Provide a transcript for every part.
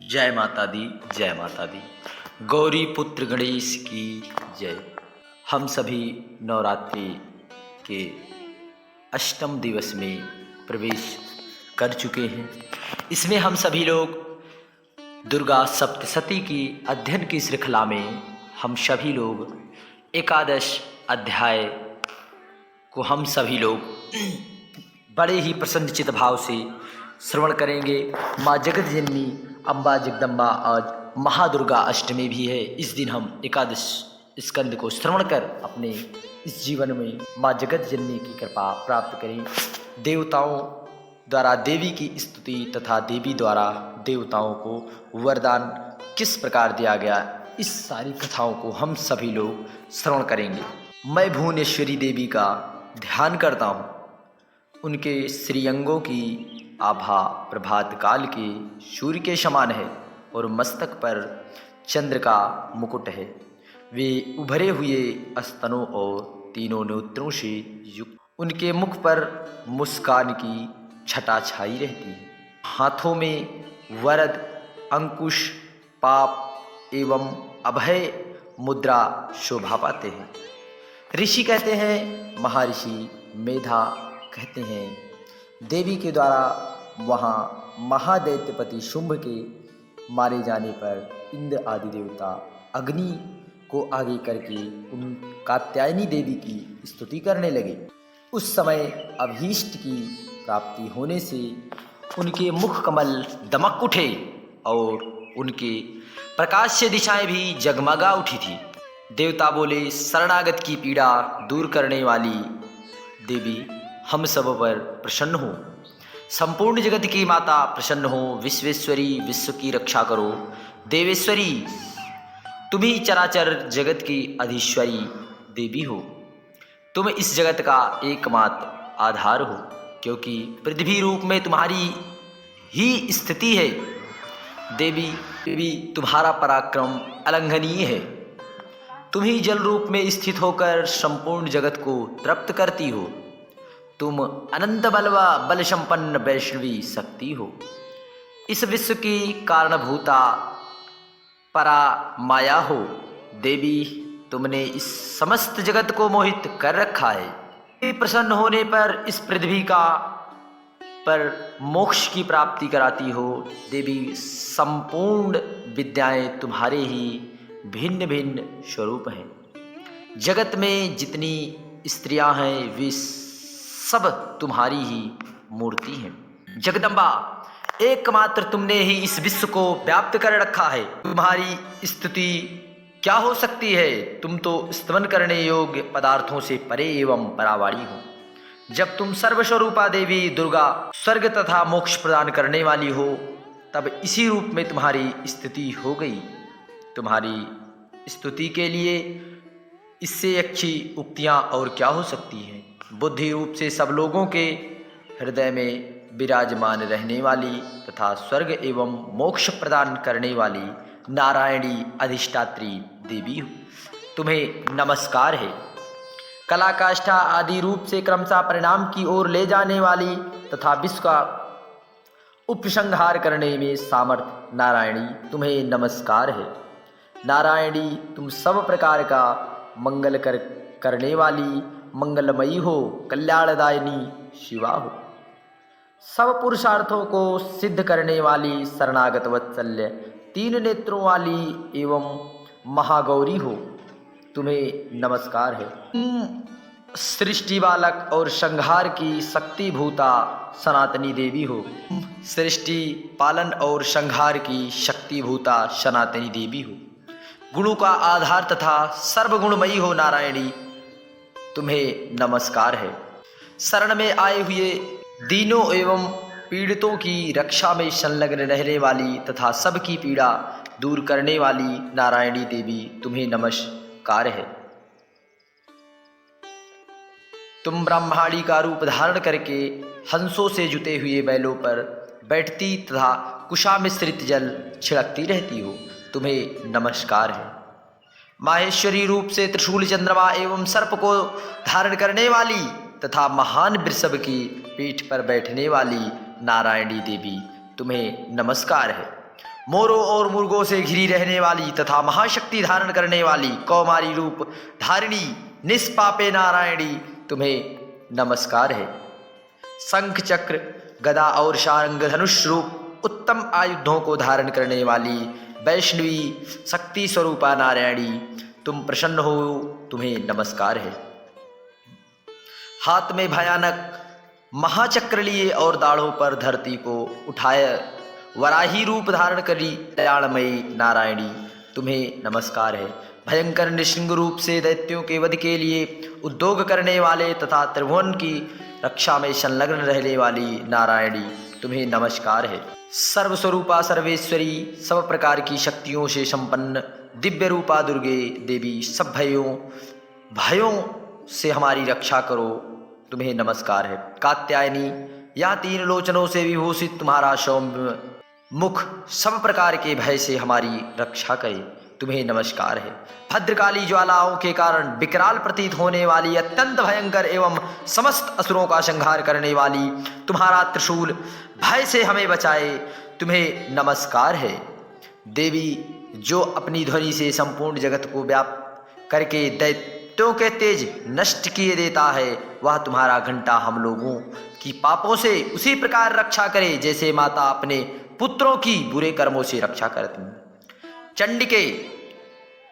जय माता दी, जय माता दी। गौरी पुत्र गणेश की जय। हम सभी नवरात्रि के अष्टम दिवस में प्रवेश कर चुके हैं। इसमें हम सभी लोग दुर्गा सप्तशती की अध्ययन की श्रृंखला में हम सभी लोग एकादश अध्याय को हम सभी लोग बड़े ही प्रसन्नचित भाव से श्रवण करेंगे। माँ जगत जननी अम्बा जगदम्बा आज महादुर्गा अष्टमी भी है। इस दिन हम एकादश स्कंद को श्रवण कर अपने इस जीवन में माँ जगत जननी की कृपा प्राप्त करें। देवताओं द्वारा देवी की स्तुति तथा देवी द्वारा देवताओं को वरदान किस प्रकार दिया गया, इस सारी कथाओं को हम सभी लोग श्रवण करेंगे। मैं भुवनेश्वरी देवी का ध्यान करता हूँ। उनके श्रीअंगों की आभा प्रभात काल के सूर्य के समान है और मस्तक पर चंद्र का मुकुट है। वे उभरे हुए स्तनों और तीनों नेत्रों से युक्त। उनके मुख पर मुस्कान की छटा छाई रहती है। हाथों में वरद, अंकुश, पाप एवं अभय मुद्रा शोभा पाते हैं। ऋषि कहते हैं, महर्षि मेधा कहते हैं, देवी के द्वारा वहाँ महादैत्यपति शुंभ के मारे जाने पर इंद्र आदि देवता अग्नि को आगे करके उन कात्यायनी देवी की स्तुति करने लगे। उस समय अभीष्ट की प्राप्ति होने से उनके मुख कमल दमक उठे और उनके प्रकाश से दिशाएं भी जगमगा उठी थी। देवता बोले, शरणागत की पीड़ा दूर करने वाली देवी हम सब पर प्रसन्न हो। संपूर्ण जगत की माता प्रसन्न हो। विश्वेश्वरी विश्व की रक्षा करो। देवेश्वरी तुम ही चराचर जगत की अधीश्वरी देवी हो। तुम इस जगत का एकमात्र आधार हो, क्योंकि पृथ्वी रूप में तुम्हारी ही स्थिति है। देवी तुम्हारा पराक्रम अलंघनीय है। तुम ही जल रूप में स्थित होकर संपूर्ण जगत को तृप्त करती हो। तुम अनंत बल संपन्न वैष्णवी शक्ति हो। इस विश्व की कारणभूता परा माया हो। देवी तुमने इस समस्त जगत को मोहित कर रखा है। प्रसन्न होने पर इस पृथ्वी का पर मोक्ष की प्राप्ति कराती हो। देवी संपूर्ण विद्याएं तुम्हारे ही भिन्न भिन्न स्वरूप हैं। जगत में जितनी स्त्रियां हैं वे सब तुम्हारी ही मूर्ति हैं। जगदम्बा एकमात्र तुमने ही इस विश्व को व्याप्त कर रखा है। तुम्हारी स्तुति क्या हो सकती है। तुम तो स्तवन करने योग्य पदार्थों से परे एवं परावारी हो। जब तुम सर्वस्वरूपा देवी दुर्गा स्वर्ग तथा मोक्ष प्रदान करने वाली हो, तब इसी रूप में तुम्हारी स्तुति हो गई। तुम्हारी स्तुति के लिए इससे अच्छी उक्तियां और क्या हो सकती हैं। बुद्धि रूप से सब लोगों के हृदय में विराजमान रहने वाली तथा स्वर्ग एवं मोक्ष प्रदान करने वाली नारायणी अधिष्ठात्री देवी हो। तुम्हें नमस्कार है। कला काष्ठा आदि रूप से क्रमशः परिणाम की ओर ले जाने वाली तथा विश्व का उपसंहार करने में सामर्थ्य नारायणी तुम्हें नमस्कार है। नारायणी तुम सब प्रकार का मंगल करने वाली मंगलमयी हो। कल्याणदायिनी शिवा हो। सब पुरुषार्थों को सिद्ध करने वाली शरणागत वत्सल्य तीन नेत्रों वाली एवं महागौरी हो। तुम्हें नमस्कार है। सृष्टि बालक और संहार की शक्ति भूता सनातनी देवी हो। सृष्टि पालन और संहार की शक्ति भूता सनातनी देवी हो। गुणों का आधार तथा सर्वगुणमयी हो नारायणी, तुम्हें नमस्कार है। शरण में आए हुए दीनों एवं पीड़ितों की रक्षा में संलग्न रहने वाली तथा सबकी पीड़ा दूर करने वाली नारायणी देवी, तुम्हें नमस्कार है। तुम ब्रह्माणी का रूप धारण करके हंसों से जुते हुए बैलों पर बैठती तथा कुशा मिश्रित जल छिड़कती रहती हो। तुम्हें नमस्कार है। माहेश्वरी रूप से त्रिशूल चंद्रमा एवं सर्प को धारण करने वाली तथा महान वृषभ की पीठ पर बैठने वाली नारायणी देवी, तुम्हें नमस्कार है। मोरों और मुर्गों से घिरी रहने वाली तथा महाशक्ति धारण करने वाली कौमारी रूप धारिणी निष्पापे नारायणी तुम्हें नमस्कार है। शंख चक्र गदा और शारंग धनुष रूप उत्तम आयुधों को धारण करने वाली वैष्णवी शक्ति स्वरूपा नारायणी तुम प्रसन्न हो, तुम्हें नमस्कार है। हाथ में भयानक महाचक्र लिए और दाढ़ों पर धरती को उठाए वराही रूप धारण करी दयालमयी नारायणी तुम्हें नमस्कार है। भयंकर नृसिंह रूप से दैत्यों के वध के लिए उद्योग करने वाले तथा त्रिभुवन की रक्षा में संलग्न रहने वाली नारायणी तुम्हें नमस्कार है। सर्वस्वरूपा सर्वेश्वरी सब प्रकार की शक्तियों से संपन्न दिव्य रूपा दुर्गे देवी सब भयों से हमारी रक्षा करो, तुम्हें नमस्कार है। कात्यायनी या तीन लोचनों से विभूषित तुम्हारा सौम्य मुख सब प्रकार के भय से हमारी रक्षा करे, तुम्हें नमस्कार है। भद्रकाली ज्वालाओं के कारण विकराल प्रतीत होने वाली अत्यंत भयंकर एवं समस्त असुरों का संहार करने वाली तुम्हारा त्रिशूल भय से हमें बचाए, तुम्हें नमस्कार है। देवी जो अपनी ध्वनि से संपूर्ण जगत को व्याप्त करके दैत्यों के तेज नष्ट किए देता है, वह तुम्हारा घंटा हम लोगों की पापों से उसी प्रकार रक्षा करे जैसे माता अपने पुत्रों की बुरे कर्मों से रक्षा करती। चंडिके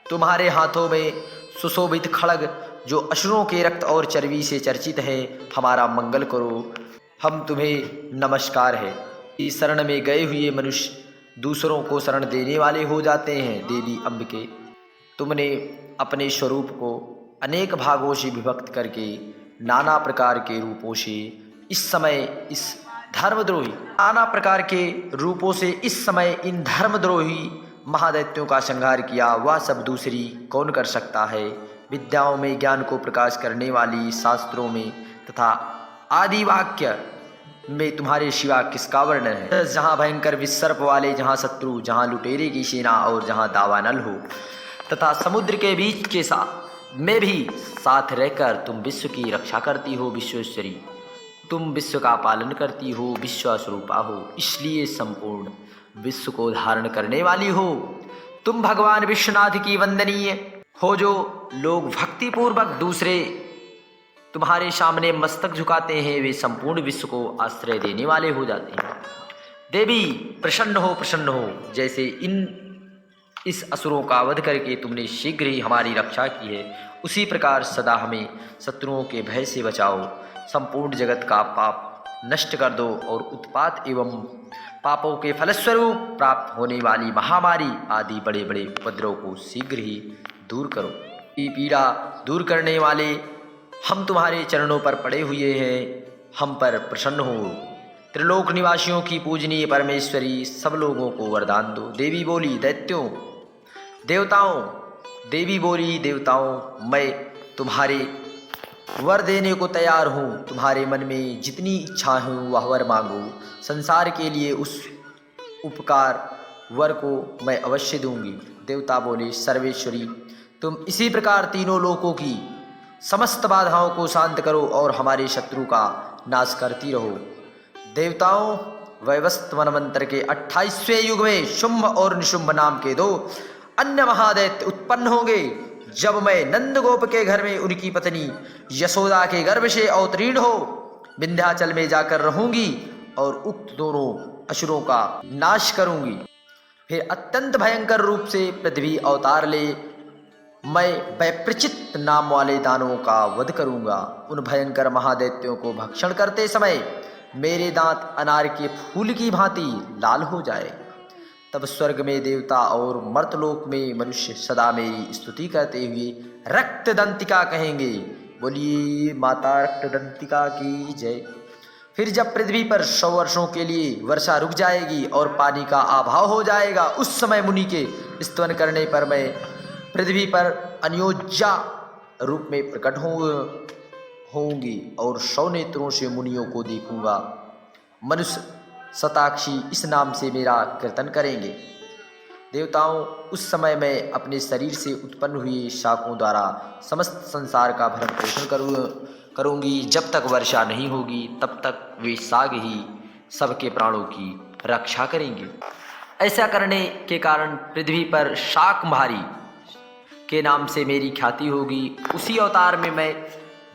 तुम्हारे हाथों में सुशोभित खड्ग जो असुरों के रक्त और चर्बी से चर्चित है, हमारा मंगल करो, हम तुम्हें नमस्कार है। इस शरण में गए हुए मनुष्य दूसरों को शरण देने वाले हो जाते हैं। देवी अंबिके तुमने अपने स्वरूप को अनेक भागों से विभक्त करके नाना प्रकार के रूपों से इस समय इन धर्मद्रोही महादैत्यों का संहार किया, वह सब दूसरी कौन कर सकता है। विद्याओं में ज्ञान को प्रकाश करने वाली, शास्त्रों में तथा आदि वाक्य में तुम्हारे सिवा किसका वर्णन है। जहाँ भयंकर विसर्प वाले, जहाँ शत्रु, जहाँ लुटेरे की सेना और जहाँ दावानल हो तथा समुद्र के बीच के साथ में भी साथ रहकर तुम विश्व की रक्षा करती हो। विश्वेश्वरी तुम विश्व का पालन करती हो, विश्व स्वरूपा हो, इसलिए संपूर्ण विश्व को धारण करने वाली हो। तुम भगवान विश्वनाथ की वंदनीय हो, जो लोग भक्तिपूर्वक दूसरे तुम्हारे सामने मस्तक झुकाते हैं, वे संपूर्ण विश्व को आश्रय देने वाले हो जाते हैं। देवी प्रसन्न हो, जैसे इस असुरों का वध करके तुमने शीघ्र ही हमारी रक्षा की है, उसी प्रकार सदा हमें शत्रुओं के भय से बचाओ। संपूर्ण जगत का पाप नष्ट कर दो और उत्पात एवं पापों के फलस्वरूप प्राप्त होने वाली महामारी आदि बड़े बड़े उपद्रव को शीघ्र ही दूर करो। पीड़ा दूर करने वाले हम तुम्हारे चरणों पर पड़े हुए हैं, हम पर प्रसन्न हो। त्रिलोक निवासियों की पूजनीय परमेश्वरी सब लोगों को वरदान दो। देवी बोली देवताओं मैं तुम्हारे वर देने को तैयार हूँ। तुम्हारे मन में जितनी इच्छा हो वह वर मांगो। संसार के लिए उस उपकार वर को मैं अवश्य दूंगी। देवता बोले सर्वेश्वरी तुम इसी प्रकार तीनों लोकों की समस्त बाधाओं को शांत करो और हमारे शत्रु का नाश करती रहो। देवताओं वैवस्वत मनमंत्र के 28वें युग में शुंभ और निशुंभ नाम के दो अन्य महादैत्य उत्पन्न होंगे। जब मैं नंदगोप के घर में उनकी पत्नी यशोदा के गर्भ से अवतीर्ण हो विंध्याचल में जाकर रहूंगी और उक्त दोनों असुरों का नाश करूंगी। फिर अत्यंत भयंकर रूप से पृथ्वी अवतार ले मैं वैप्रचित नाम वाले दानवों का वध करूंगा। उन भयंकर महादैत्यों को भक्षण करते समय मेरे दांत अनार के फूल की भांति लाल हो जाए। तब स्वर्ग में देवता और मर्तलोक में मनुष्य सदा मेरी स्तुति करते हुए रक्तदंतिका कहेंगे। बोलिए माता रक्तदंतिका की जय। फिर जब पृथ्वी पर 100 वर्षों के लिए वर्षा रुक जाएगी और पानी का अभाव हो जाएगा, उस समय मुनि के स्तवन करने पर मैं पृथ्वी पर अन्योज्या रूप में प्रकट होंगी और 100 नेत्रों से मुनियों को देखूंगा। मनुष्य शताक्षी इस नाम से मेरा कीर्तन करेंगे। देवताओं उस समय मैं अपने शरीर से उत्पन्न हुई शाखों द्वारा समस्त संसार का भरण पोषण करूंगी। जब तक वर्षा नहीं होगी तब तक वे साग ही सबके प्राणों की रक्षा करेंगे। ऐसा करने के कारण पृथ्वी पर शाकंभरी के नाम से मेरी ख्याति होगी। उसी अवतार में मैं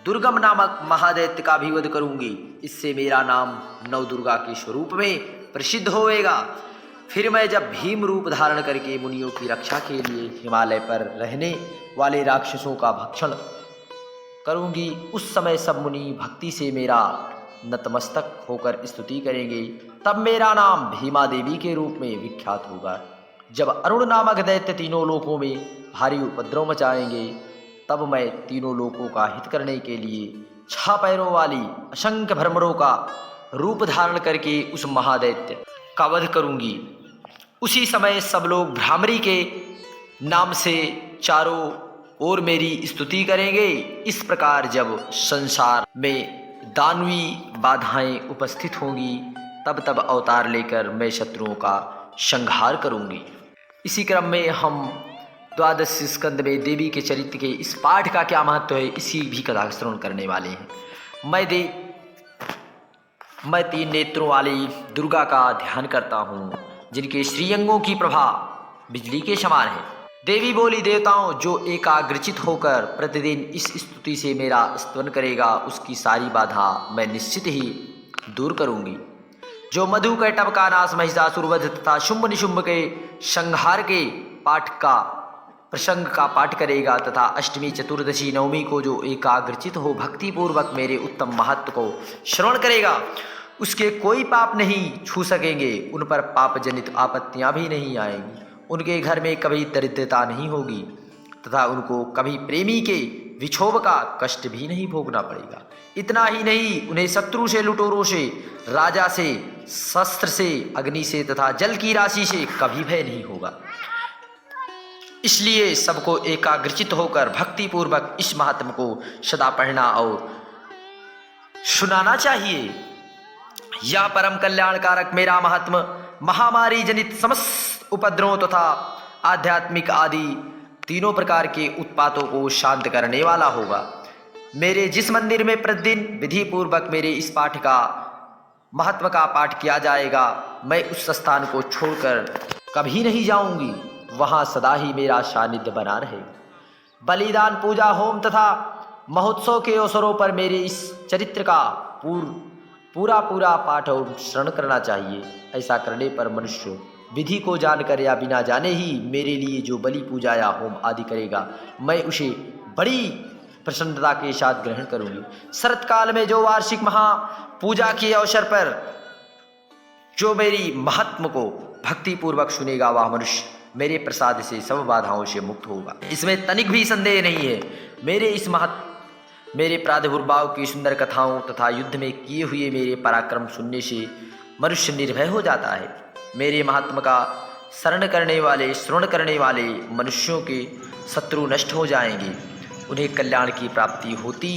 दुर्गम नामक महादैत्य का भी वध करूंगी। इससे मेरा नाम नवदुर्गा के स्वरूप में प्रसिद्ध होएगा। फिर मैं जब भीम रूप धारण करके मुनियों की रक्षा के लिए हिमालय पर रहने वाले राक्षसों का भक्षण करूंगी, उस समय सब मुनि भक्ति से मेरा नतमस्तक होकर स्तुति करेंगे। तब मेरा नाम भीमा देवी के रूप में विख्यात होगा। जब अरुण नामक दैत्य तीनों लोकों में भारी उपद्रव मचाएंगे, तब मैं तीनों लोकों का हित करने के लिए 6 पैरों वाली असंख्य भ्रमरों का रूप धारण करके उस महादैत्य का वध करूंगी। उसी समय सब लोग भ्रामरी के नाम से चारों ओर मेरी स्तुति करेंगे। इस प्रकार जब संसार में दानवी बाधाएं उपस्थित होंगी, तब तब अवतार लेकर मैं शत्रुओं का संहार करूंगी। इसी क्रम में हम द्वादश स्कंद में देवी के चरित्र के इस पाठ का क्या महत्व है, इसी भी कथा श्रवण करने वाले हैं। मैं 3 नेत्रों वाली दुर्गा का ध्यान करता हूँ, जिनके श्रीअंगों की प्रभा बिजली के समान है। देवी बोली, देवताओं, जो एकाग्रचित होकर प्रतिदिन इस स्तुति से मेरा स्तवन करेगा, उसकी सारी बाधा मैं निश्चित ही दूर करूंगी। जो मधु कैटभ का नाश, महिषासुर वध तथा शुंभ निशुंभ के संहार के पाठ का प्रसंग का पाठ करेगा, तथा अष्टमी, चतुर्दशी, नवमी को जो एकाग्रचित हो भक्ति पूर्वक मेरे उत्तम महत्व को श्रवण करेगा, उसके कोई पाप नहीं छू सकेंगे। उन पर पाप जनित आपत्तियां भी नहीं आएंगी। उनके घर में कभी दरिद्रता नहीं होगी तथा उनको कभी प्रेमी के विक्षोभ का कष्ट भी नहीं भोगना पड़ेगा। इतना ही नहीं, उन्हें शत्रु से, लुटेरों से, राजा से, शस्त्र से, अग्नि से तथा जल की राशि से कभी भय नहीं होगा। इसलिए सबको एकाग्रचित होकर भक्ति पूर्वक इस महात्म को सदा पढ़ना और सुनाना चाहिए। यह परम कल्याणकारक मेरा महात्म महामारी जनित समस्त उपद्रवों तथा आध्यात्मिक आदि तीनों प्रकार के उत्पातों को शांत करने वाला होगा। मेरे जिस मंदिर में प्रतिदिन विधि पूर्वक मेरे इस पाठ का महत्व का पाठ किया जाएगा, मैं उस स्थान को छोड़कर कभी नहीं जाऊंगी। वहां सदा ही मेरा सानिध्य बना रहेगा। बलिदान, पूजा, होम तथा महोत्सव के अवसरों पर मेरे इस चरित्र का पूरा पाठ और श्रवण करना चाहिए। ऐसा करने पर मनुष्य विधि को जानकर या बिना जाने ही मेरे लिए जो बलि, पूजा या होम आदि करेगा, मैं उसे बड़ी प्रसन्नता के साथ ग्रहण करूंगी। शरत काल में जो वार्षिक महापूजा के अवसर पर जो मेरी महात्म को भक्ति पूर्वक सुनेगा, वह मनुष्य मेरे प्रसाद से सब बाधाओं से मुक्त होगा। इसमें तनिक भी संदेह नहीं है। मेरे प्रादुर्भाव की सुंदर कथाओं तथा युद्ध में किए हुए मेरे पराक्रम सुनने से मनुष्य निर्भय हो जाता है। मेरे महात्मा का श्रवण करने वाले मनुष्यों के शत्रु नष्ट हो जाएंगे, उन्हें कल्याण की प्राप्ति होती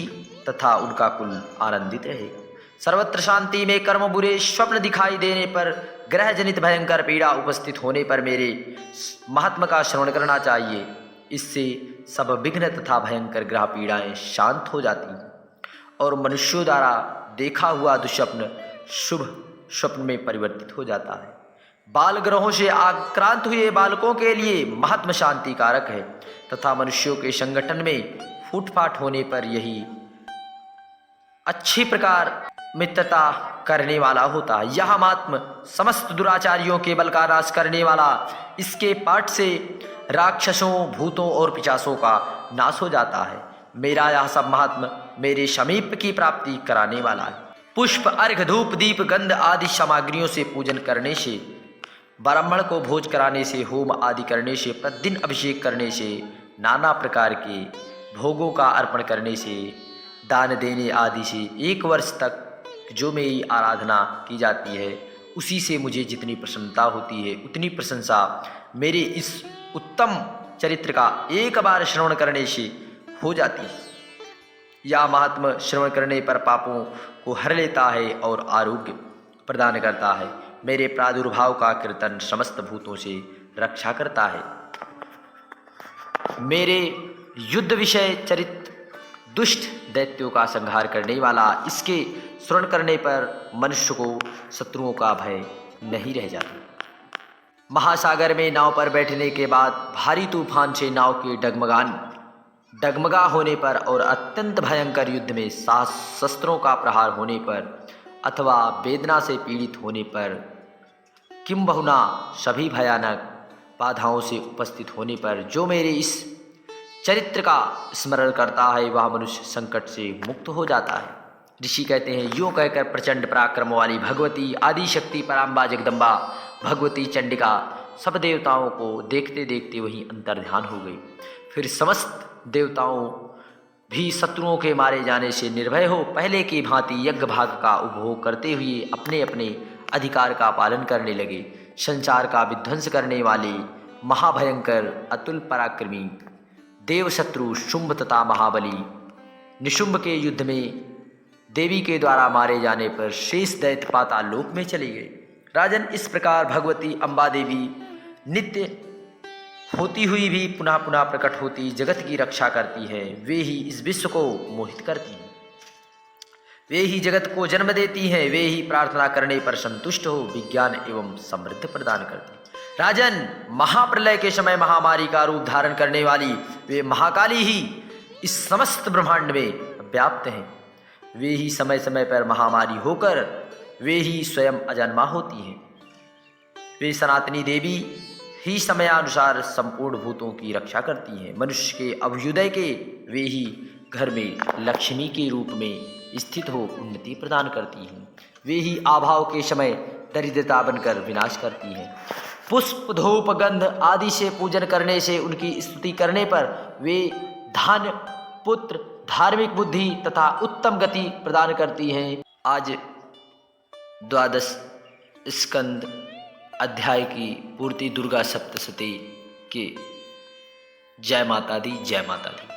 तथा उनका कुल आनंदित रहेगा। सर्वत्र शांति में कर्म बुरे स्वप्न दिखाई देने पर, ग्रह जनित भयंकर पीड़ा उपस्थित होने पर मेरे महात्मा का श्रवण करना चाहिए। इससे सब विघ्न तथा भयंकर ग्रह पीड़ाएं शांत हो जाती हैं और मनुष्यों द्वारा देखा हुआ दुष्स्वप्न शुभ स्वप्न में परिवर्तित हो जाता है। बाल ग्रहों से आक्रांत हुए बालकों के लिए महात्मा शांति कारक है तथा मनुष्यों के संगठन में फूटफाट होने पर यही अच्छी प्रकार मित्रता करने वाला होता है। यह महात्मा समस्त दुराचारियों के बल का नाश करने वाला, इसके पाठ से राक्षसों, भूतों और पिशाचों का नाश हो जाता है। मेरा यह सब महात्मा मेरे समीप की प्राप्ति कराने वाला है। पुष्प, अर्घ, धूप, दीप, गंध आदि सामग्रियों से पूजन करने से, ब्राह्मण को भोज कराने से, होम आदि करने से, प्रतिदिन अभिषेक करने से, नाना प्रकार के भोगों का अर्पण करने से, दान देने आदि से 1 वर्ष तक जो मेरी आराधना की जाती है, उसी से मुझे जितनी प्रसन्नता होती है, उतनी प्रशंसा मेरे इस उत्तम चरित्र का एक बार श्रवण करने से हो जाती है। यह महात्मा श्रवण करने पर पापों को हर लेता है और आरोग्य प्रदान करता है। मेरे प्रादुर्भाव का कीर्तन समस्त भूतों से रक्षा करता है। मेरे युद्ध विषय चरित्र दुष्ट दैत्यों का संहार करने वाला, इसके श्रवण करने पर मनुष्य को शत्रुओं का भय नहीं रह जाता। महासागर में नाव पर बैठने के बाद भारी तूफान से नाव के डगमगा होने पर और अत्यंत भयंकर युद्ध में शस्त्रों का प्रहार होने पर अथवा वेदना से पीड़ित होने पर किंबहुना सभी भयानक बाधाओं से उपस्थित होने पर जो मेरे इस चरित्र का स्मरण करता है वह मनुष्य संकट से मुक्त हो जाता है। ऋषि कहते हैं, यूँ कहकर प्रचंड पराक्रम वाली भगवती आदिशक्ति पराम्बा जगदम्बा भगवती चंडिका सब देवताओं को देखते देखते वहीं अंतर्ध्यान हो गई। फिर समस्त देवताओं भी शत्रुओं के मारे जाने से निर्भय हो पहले की भांति यज्ञ भाग का उपभोग करते हुए अपने अपने अधिकार का पालन करने लगे। संसार का विध्वंस करने वाले महाभयंकर अतुल पराक्रमी देव शत्रु शुंभ तथा महाबली निशुंभ के युद्ध में देवी के द्वारा मारे जाने पर शेष दैत्य पाताल लोक में चले गए। राजन, इस प्रकार भगवती अम्बा देवी नित्य होती हुई भी पुनः पुनः प्रकट होती जगत की रक्षा करती है। वे ही इस विश्व को मोहित करती हैं, वे ही जगत को जन्म देती हैं, वे ही प्रार्थना करने पर संतुष्ट हो विज्ञान एवं समृद्धि प्रदान करती हैं। राजन, महाप्रलय के समय महामारी का रूप धारण करने वाली वे महाकाली ही इस समस्त ब्रह्मांड में व्याप्त हैं। वे ही समय समय पर महामारी होकर वे ही स्वयं अजन्मा होती हैं। वे सनातनी देवी ही समयानुसार संपूर्ण भूतों की रक्षा करती हैं। मनुष्य के अभ्युदय के वे ही घर में लक्ष्मी के रूप में स्थित हो उन्नति प्रदान करती हैं। वे ही अभाव के समय दरिद्रता बनकर विनाश करती हैं। पुष्प धूप गंध आदि से पूजन करने से उनकी स्तुति करने पर वे धन पुत्र धार्मिक बुद्धि तथा उत्तम गति प्रदान करती हैं। आज 12 स्कंद अध्याय की पूर्ति दुर्गा सप्तशती के जय माता दी, जय माता दी।